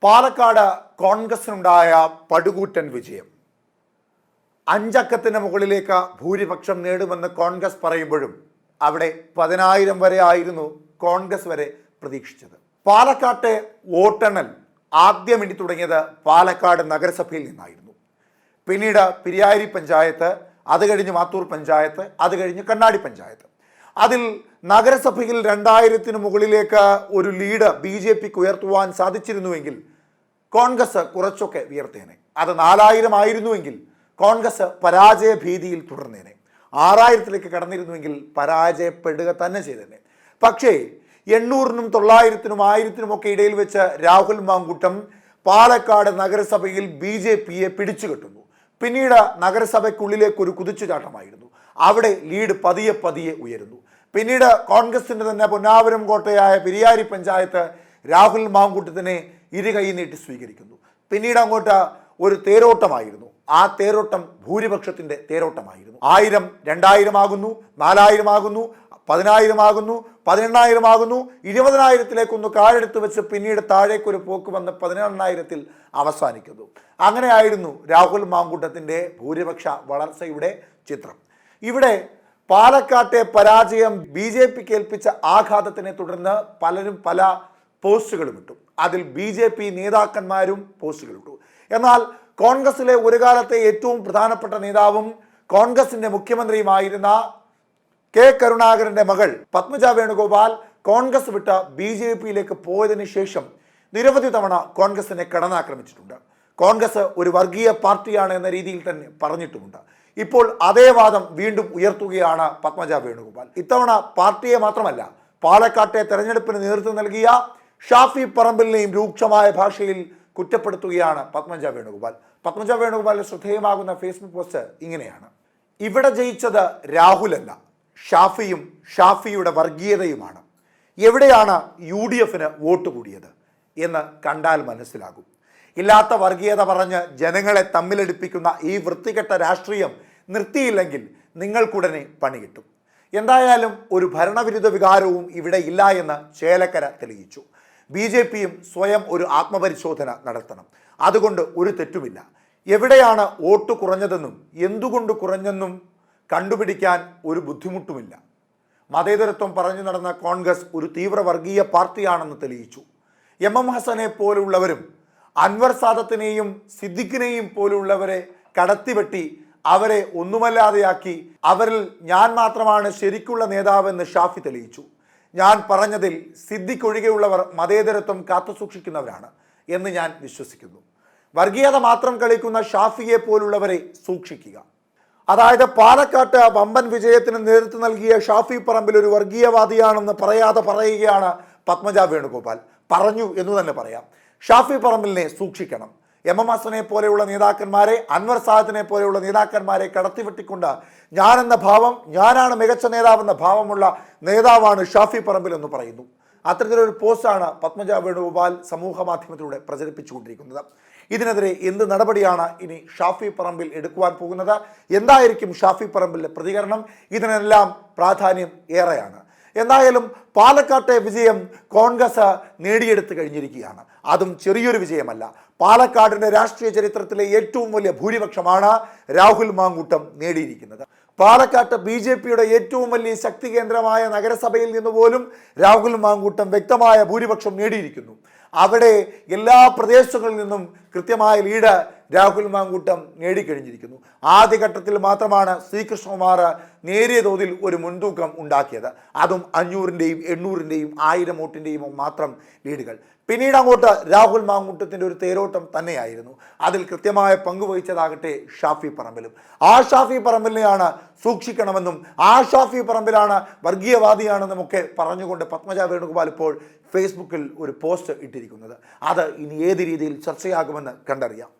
പാലക്കാട് കോൺഗ്രസിനുണ്ടായ പടുകൂറ്റൻ വിജയം. 5 അക്കത്തിന് മുകളിലേക്ക് ഭൂരിപക്ഷം നേടുമെന്ന് കോൺഗ്രസ് പറയുമ്പോഴും അവിടെ 10,000 വരെ ആയിരുന്നു കോൺഗ്രസ് വരെ പ്രതീക്ഷിച്ചത്. പാലക്കാട്ടെ വോട്ടെണ്ണൽ ആദ്യം എണ്ണി തുടങ്ങിയത് പാലക്കാട് നഗരസഭയിൽ നിന്നായിരുന്നു. പിന്നീട് പിരിയാരി പഞ്ചായത്ത്, അത് കഴിഞ്ഞ് മാത്തൂർ പഞ്ചായത്ത്, അത് കഴിഞ്ഞ് കണ്ണാടി പഞ്ചായത്ത്. അതിൽ നഗരസഭയിൽ 2000-ന് മുകളിലേക്ക് ഒരു ലീഡ് BJPക്ക് ഉയർത്തുവാൻ സാധിച്ചിരുന്നുവെങ്കിൽ കോൺഗ്രസ് കുറച്ചൊക്കെ ഉയർത്തേനെ. അത് 4000 ആയിരുന്നുവെങ്കിൽ കോൺഗ്രസ് പരാജയ ഭീതിയിൽ തുടർന്നേനെ. 6000-ലേക്ക് കടന്നിരുന്നുവെങ്കിൽ പരാജയപ്പെടുക തന്നെ ചെയ്തേനെ. പക്ഷേ 800-നും 900-നും 1000-നും ഒക്കെ ഇടയിൽ വെച്ച് രാഹുൽ മാങ്കൂട്ടം പാലക്കാട് നഗരസഭയിൽ BJPയെ പിടിച്ചുകെട്ടുന്നു. പിന്നീട് നഗരസഭയ്ക്കുള്ളിലേക്ക് ഒരു കുതിച്ചുചാട്ടമായിരുന്നു. അവിടെ ലീഡ് പതിയെ പതിയെ ഉയരുന്നു. പിന്നീട് കോൺഗ്രസിൻ്റെ തന്നെ പൊന്നാപുരം കോട്ടയായ പിരിയാരി പഞ്ചായത്ത് രാഹുൽ മാങ്കൂട്ടത്തിനെ ഇരുകൈ നീട്ടി സ്വീകരിക്കുന്നു. പിന്നീട് അങ്ങോട്ട് ഒരു തേരോട്ടമായിരുന്നു. ആ തേരോട്ടം ഭൂരിപക്ഷത്തിൻ്റെ തേരോട്ടമായിരുന്നു. 1000 2000 ആകുന്നു, 4000 ആകുന്നു, 10000 ആകുന്നു, 18000 ആകുന്നു, 20000-ലേക്കൊന്ന് കാലെടുത്ത് വെച്ച് പിന്നീട് താഴേക്കൊരു പോക്ക് വന്ന് 18000-ൽ അവസാനിക്കുന്നു. അങ്ങനെയായിരുന്നു രാഹുൽ മാങ്കൂട്ടത്തിൻ്റെ ഭൂരിപക്ഷ വളർച്ചയുടെ ചിത്രം. ഇവിടെ പാലക്കാട്ടെ പരാജയം BJPക്ക് ഏൽപ്പിച്ച ആഘാതത്തിനെ തുടർന്ന് പലരും പല പോസ്റ്റുകളും ഇട്ടു. അതിൽ BJP നേതാക്കന്മാരും പോസ്റ്റുകൾ ഇട്ടു. എന്നാൽ കോൺഗ്രസിലെ ഒരു കാലത്തെ ഏറ്റവും പ്രധാനപ്പെട്ട നേതാവും കോൺഗ്രസിൻ്റെ മുഖ്യമന്ത്രിയുമായിരുന്ന കെ കരുണാകരൻ്റെ മകൾ പത്മജ വേണുഗോപാൽ കോൺഗ്രസ് വിട്ട് BJPയിലേക്ക് പോയതിനു ശേഷം നിരവധി തവണ കോൺഗ്രസിനെ കടന്നാക്രമിച്ചിട്ടുണ്ട്. കോൺഗ്രസ് ഒരു വർഗീയ പാർട്ടിയാണ് എന്ന രീതിയിൽ തന്നെ പറഞ്ഞിട്ടുമുണ്ട്. ഇപ്പോൾ അതേ വാദം വീണ്ടും ഉയർത്തുകയാണ് പത്മജ വേണുഗോപാൽ. ഇത്തവണ പാർട്ടിയെ മാത്രമല്ല, പാലക്കാട്ടെ തെരഞ്ഞെടുപ്പിന് നേതൃത്വം നൽകിയ ഷാഫി പറമ്പിലിനെയും രൂക്ഷമായ ഭാഷയിൽ കുറ്റപ്പെടുത്തുകയാണ് പത്മജ വേണുഗോപാൽ. പത്മജ വേണുഗോപാലിന് ശ്രദ്ധേയമാകുന്ന ഫേസ്ബുക്ക് പോസ്റ്റ് ഇങ്ങനെയാണ്: ഇവിടെ ജയിച്ചത് രാഹുലല്ല, ഷാഫിയും ഷാഫിയുടെ വർഗീയതയുമാണ്. എവിടെയാണ് UDFന് വോട്ട് കൂടിയത് എന്ന് കണ്ടാൽ മനസ്സിലാകും. ഇല്ലാത്ത വർഗീയത പറഞ്ഞ് ജനങ്ങളെ തമ്മിലടിപ്പിക്കുന്ന ഈ വൃത്തികെട്ട രാഷ്ട്രീയം നിർത്തിയില്ലെങ്കിൽ നിങ്ങൾക്കുടനെ പണി കിട്ടും. എന്തായാലും ഒരു ഭരണവിരുദ്ധ വികാരവും ഇവിടെ ഇല്ല എന്ന് ചേലക്കര തെളിയിച്ചു. BJPയും സ്വയം ഒരു ആത്മപരിശോധന നടത്തണം. അതുകൊണ്ട് ഒരു തെറ്റുമില്ല. എവിടെയാണ് വോട്ട് കുറഞ്ഞതെന്നും എന്തുകൊണ്ട് കുറഞ്ഞെന്നും കണ്ടുപിടിക്കാൻ ഒരു ബുദ്ധിമുട്ടുമില്ല. മതേതരത്വം പറഞ്ഞു നടന്ന കോൺഗ്രസ് ഒരു തീവ്ര വർഗീയ പാർട്ടിയാണെന്ന് തെളിയിച്ചു. MM ഹസനെ പോലുള്ളവരും അൻവർ സാദത്തിനെയും സിദ്ദിഖിനെയും പോലുള്ളവരെ കടത്തിവെട്ടി അവരെ ഒന്നുമല്ലാതെയാക്കി അവരിൽ ഞാൻ മാത്രമാണ് ശരിക്കുള്ള നേതാവെന്ന് ഷാഫി തെളിയിച്ചു. ഞാൻ പറഞ്ഞതിൽ സിദ്ദിഖ് ഒഴികെയുള്ളവർ മതേതരത്വം കാത്തുസൂക്ഷിക്കുന്നവരാണ് എന്ന് ഞാൻ വിശ്വസിക്കുന്നു. വർഗീയത മാത്രം കളിക്കുന്ന ഷാഫിയെ പോലുള്ളവരെ സൂക്ഷിക്കുക. അതായത് പാലക്കാട്ട് വമ്പൻ വിജയത്തിന് നേതൃത്വം നൽകിയ ഷാഫി പറമ്പിൽ ഒരു വർഗീയവാദിയാണെന്ന് പറയാതെ പറയുകയാണ് പത്മജ വേണുഗോപാൽ. പറഞ്ഞു എന്ന് തന്നെ പറയാം. ഷാഫി പറമ്പിലിനെ സൂക്ഷിക്കണം. MM ഹസനെ പോലെയുള്ള നേതാക്കന്മാരെ, അൻവർ സാദത്തിനെ പോലെയുള്ള നേതാക്കന്മാരെ കടത്തിവെട്ടിക്കൊണ്ട് ഞാനെന്ന ഭാവം, ഞാനാണ് മികച്ച നേതാവെന്ന ഭാവമുള്ള നേതാവാണ് ഷാഫി പറമ്പിൽ എന്ന് പറയുന്നു. അത്തരത്തിലൊരു പോസ്റ്റാണ് പത്മജ വേണുഗോപാൽ സമൂഹ മാധ്യമത്തിലൂടെ പ്രചരിപ്പിച്ചുകൊണ്ടിരിക്കുന്നത്. ഇതിനെതിരെ എന്ത് നടപടിയാണ് ഇനി ഷാഫി പറമ്പിൽ എടുക്കുവാൻ പോകുന്നത്? എന്തായിരിക്കും ഷാഫി പറമ്പിലിന്റെ പ്രതികരണം? ഇതിനെല്ലാം പ്രാധാന്യം ഏറെയാണ്. എന്തായാലും പാലക്കാട്ടെ വിജയം കോൺഗ്രസ് നേടിയെടുത്ത് കഴിഞ്ഞിരിക്കുകയാണ്. അതും ചെറിയൊരു വിജയമല്ല. പാലക്കാടിൻ്റെ രാഷ്ട്രീയ ചരിത്രത്തിലെ ഏറ്റവും വലിയ ഭൂരിപക്ഷമാണ് രാഹുൽ മാങ്കൂട്ടം നേടിയിരിക്കുന്നത്. പാലക്കാട്ട് BJPയുടെ ഏറ്റവും വലിയ ശക്തി കേന്ദ്രമായ നഗരസഭയിൽ നിന്ന് പോലും രാഹുൽ മാങ്കൂട്ടം വ്യക്തമായ ഭൂരിപക്ഷം നേടിയിരിക്കുന്നു. അവിടെ എല്ലാ പ്രദേശങ്ങളിൽ നിന്നും കൃത്യമായ ലീഡ് രാഹുൽ മാങ്കൂട്ടം നേടിക്കഴിഞ്ഞിരിക്കുന്നു. ആദ്യഘട്ടത്തിൽ മാത്രമാണ് ശ്രീകൃഷ്ണകുമാർ നേരിയ തോതിൽ ഒരു മുൻതൂക്കം ഉണ്ടാക്കിയത്. അതും 500-ൻ്റെയും 800-ൻ്റെയും 1000 വോട്ടിൻ്റെയും മാത്രം ലീഡുകൾ. പിന്നീട് അങ്ങോട്ട് രാഹുൽ മാങ്കൂട്ടത്തിൻ്റെ ഒരു തേരോട്ടം തന്നെയായിരുന്നു. അതിൽ കൃത്യമായ പങ്കുവഹിച്ചതാകട്ടെ ഷാഫി പറമ്പിലും. ആ ഷാഫി പറമ്പിലിനെയാണ് സൂക്ഷിക്കണമെന്നും ആ ഷാഫി പറമ്പിലാണ് വർഗീയവാദിയാണെന്നും ഒക്കെ പറഞ്ഞുകൊണ്ട് പത്മജ വേണുഗോപാൽ ഇപ്പോൾ ഫേസ്ബുക്കിൽ ഒരു പോസ്റ്റ് ഇട്ടിരിക്കുന്നത്. അത് ഇനി ഏത് രീതിയിൽ ചർച്ചയാകുമെന്ന് കണ്ടറിയാം.